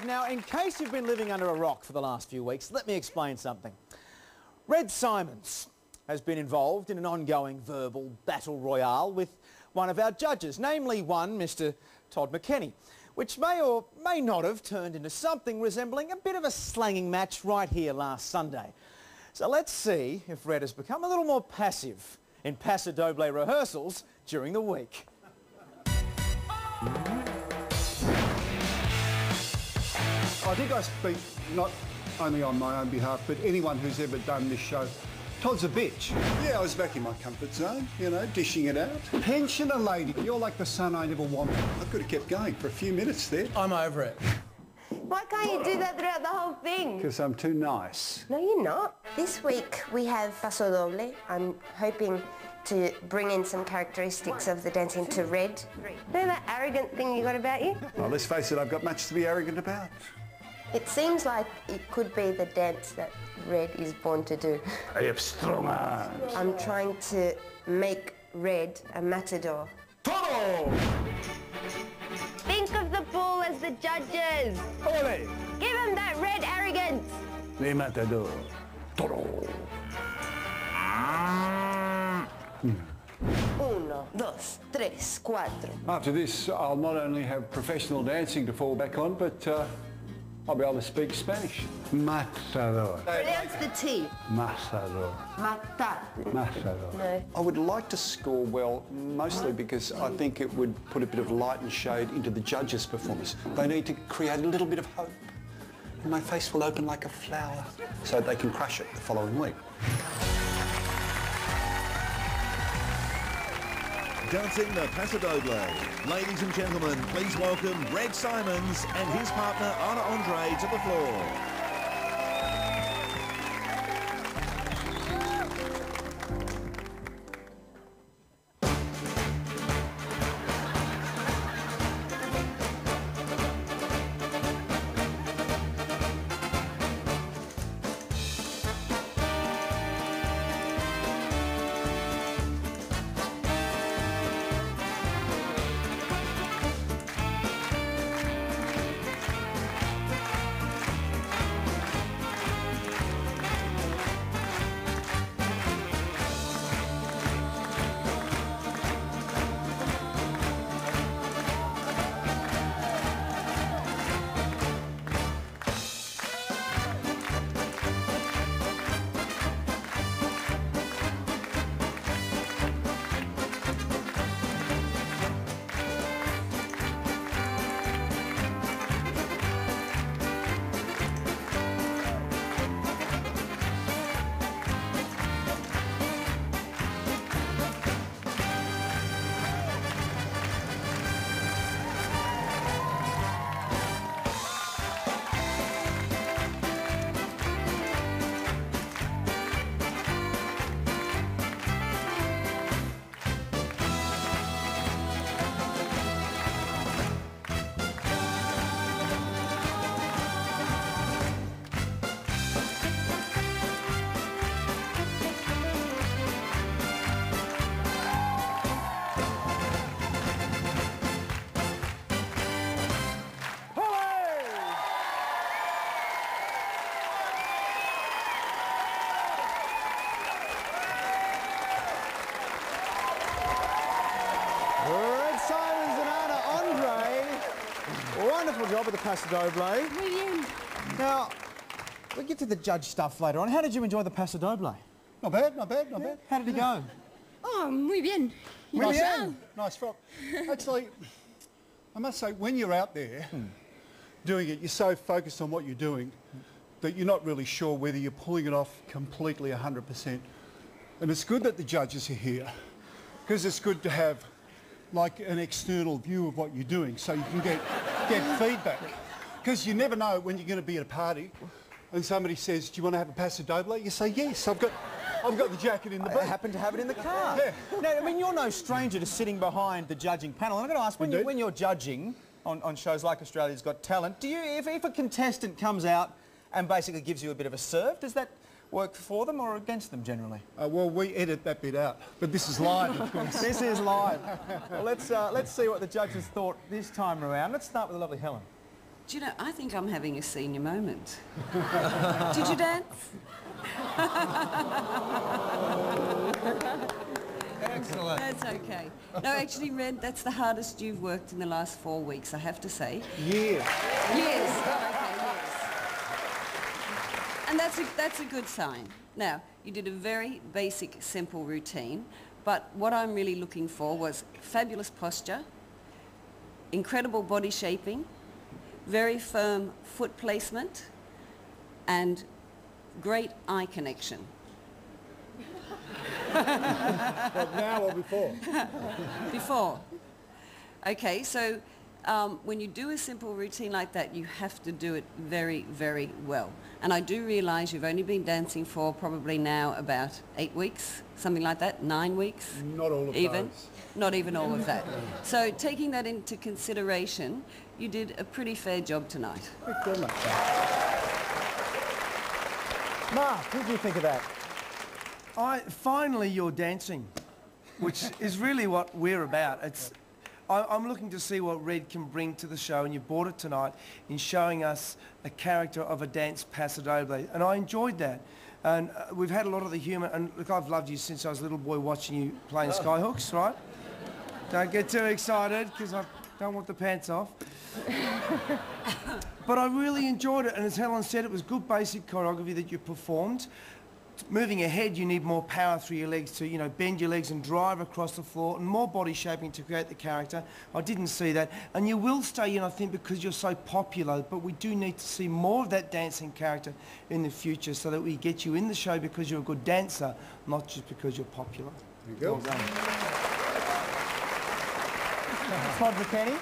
Now, in case you've been living under a rock for the last few weeks, let me explain something. Red Symons has been involved in an ongoing verbal battle royale with one of our judges, namely one Mr. Todd McKenny, which may or may not have turned into something resembling a bit of a slanging match right here last Sunday. So let's see if Red has become a little more passive in Paso Doble rehearsals during the week. I think I speak not only on my own behalf, but anyone who's ever done this show. Todd's a bitch. Yeah, I was back in my comfort zone, you know, dishing it out. Pensioner lady, you're like the son I never wanted. I could have kept going for a few minutes there. I'm over it. Why can't you do that throughout the whole thing? Because I'm too nice. No, you're not. This week we have Paso Doble. I'm hoping to bring in some characteristics of the dancing to Red. You know that arrogant thing you got about you? Well, let's face it, I've got much to be arrogant about. It seems like it could be the dance that Red is born to do. I have strong arms. I'm trying to make Red a matador. Toro! Think of the bull as the judges. Ole! Give him that red arrogance. Le matador. Toro. Uno, dos, tres, cuatro. After this, I'll not only have professional dancing to fall back on, but I'll be able to speak Spanish. Matador. Pronounce the T. Matador. Matar. Matador. No. I would like to score well, mostly because I think it would put a bit of light and shade into the judges' performance. They need to create a little bit of hope. And my face will open like a flower, so they can crush it the following week. Dancing the Paso Doble. Ladies and gentlemen, please welcome Red Symons and his partner Ana Andre to the floor. Red Symons and Ana Andre. Wonderful job with the Paso Doble. Now, we'll get to the judge stuff later on. How did you enjoy the Paso Doble? Not bad, not bad, not bad. How did it go? Oh, muy bien. Muy bien. Nice frock. Actually, I must say, when you're out there doing it, you're so focused on what you're doing that you're not really sure whether you're pulling it off completely 100%. And it's good that the judges are here, because it's good to have like an external view of what you're doing so you can get feedback. Because you never know when you're going to be at a party and somebody says, do you want to have a Paso Doble? You say, yes, I've got the jacket in the boot. I happen to have it in the car. Yeah. Now, I mean, you're no stranger to sitting behind the judging panel. And I'm going to ask, when you're judging on shows like Australia's Got Talent, do you, if a contestant comes out and basically gives you a bit of a serve, does that work for them or against them generally? Well, we edit that bit out, but this is live, of course. This is live. Well, let's see what the judges thought this time around. Let's start with the lovely Helen. Do you know, I think I'm having a senior moment. Did you dance? Excellent. That's okay. No, actually, Red, that's the hardest you've worked in the last 4 weeks, I have to say. Years. Yes. Okay, yes. And that's a good sign. Now, you did a very basic, simple routine, but what I'm really looking for was fabulous posture, incredible body shaping, very firm foot placement, and great eye connection. But now or before? Before. Okay, so when you do a simple routine like that, you have to do it very, very well. And I do realise you've only been dancing for probably now about 8 weeks, something like that, 9 weeks? Not all of even. those. Not even all of that. So taking that into consideration, you did a pretty fair job tonight. Thank you very much. Mark, what do you think of that? Finally, you're dancing, which is really what we're about. I'm looking to see what Red can bring to the show, and you brought it tonight in showing us a character of a dance Paso Doble, and I enjoyed that. And we've had a lot of the humour, and look, I've loved you since I was a little boy watching you playing skyhooks, right? Don't get too excited, because I don't want the pants off. But I really enjoyed it, and as Helen said, it was good basic choreography that you performed. Moving ahead, you need more power through your legs to, you know, bend your legs and drive across the floor, and more body shaping to create the character. I didn't see that. And you will stay in, I think, because you're so popular, but we do need to see more of that dancing character in the future so that we get you in the show because you're a good dancer, not just because you're popular. Thank you. Well done. Todd McKenny?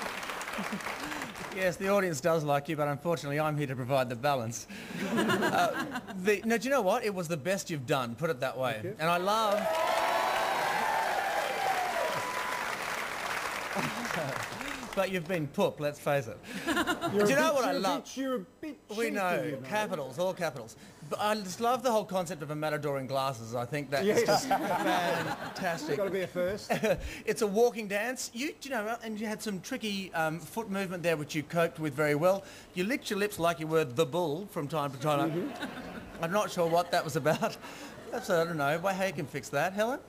Yes, the audience does like you, but unfortunately I'm here to provide the balance. No, do you know what? It was the best you've done, put it that way. And I love... But you've been poop, let's face it. Do you know what I love? You're a bit We cheeky, know, you know. Capitals, all capitals. But I just love the whole concept of a matador in glasses. I think that's just fantastic. It's got to be a first. It's a walking dance. You know, and you had some tricky foot movement there, which you coped with very well. You licked your lips like you were the bull from time to time. I'm not sure what that was about. That's, I don't know, how you can fix that, Helen?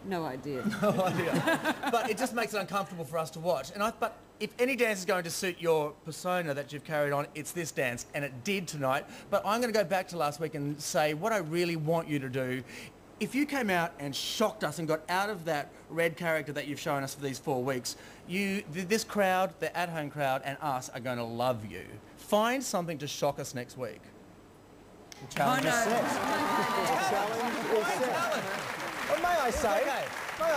No idea. No idea. But it just makes it uncomfortable for us to watch. But if any dance is going to suit your persona that you've carried on, it's this dance, and it did tonight. But I'm going to go back to last week and say what I really want you to do. If you came out and shocked us and got out of that Red character that you've shown us for these 4 weeks, this crowd, the at-home crowd, and us are going to love you. Find something to shock us next week. The challenge is set. The challenge is set. Well, may I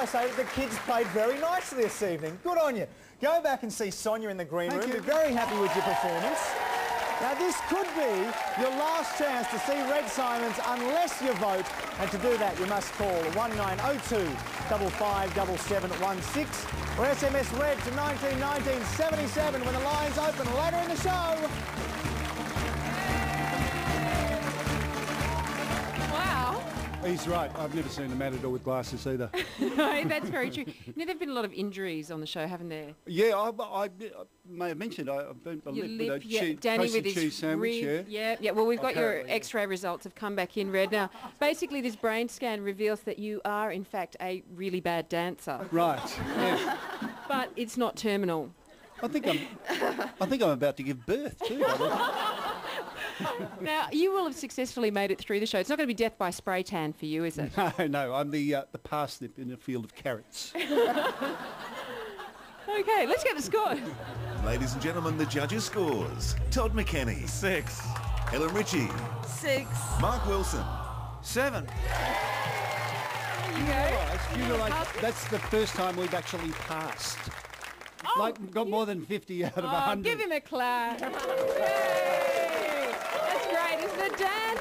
say, the kids played very nicely this evening. Good on you. Go back and see Sonia in the green room. Be very happy with your performance. Now, this could be your last chance to see Red Symons unless you vote. And to do that, you must call 1902 557716 or SMS RED to 191977 when the lines open later in the show. Wow. He's right. I've never seen a matador with glasses either. No, that's very true. You know, there have been a lot of injuries on the show, haven't there? Yeah, I may have mentioned I've burnt my Your lip with a yeah, Danny with his cheese sandwich. Yeah. Well, we've got your Apparently. X-ray results have come back in Red. Now, basically, this brain scan reveals that you are, in fact, a really bad dancer. Right. Yeah. But it's not terminal. I think I'm about to give birth too. Now, you will have successfully made it through the show. It's not going to be death by spray tan for you, is it? No. I'm the parsnip in a field of carrots. Okay, let's get the scores. Ladies and gentlemen, the judges' scores. Todd McKenny. 6. Helen Ritchie. 6. Mark Wilson. 7. You know, like, that's the first time we've actually passed. Got more than 50 out of 100. Give him a clap. Yay! That's great, isn't it, Dan?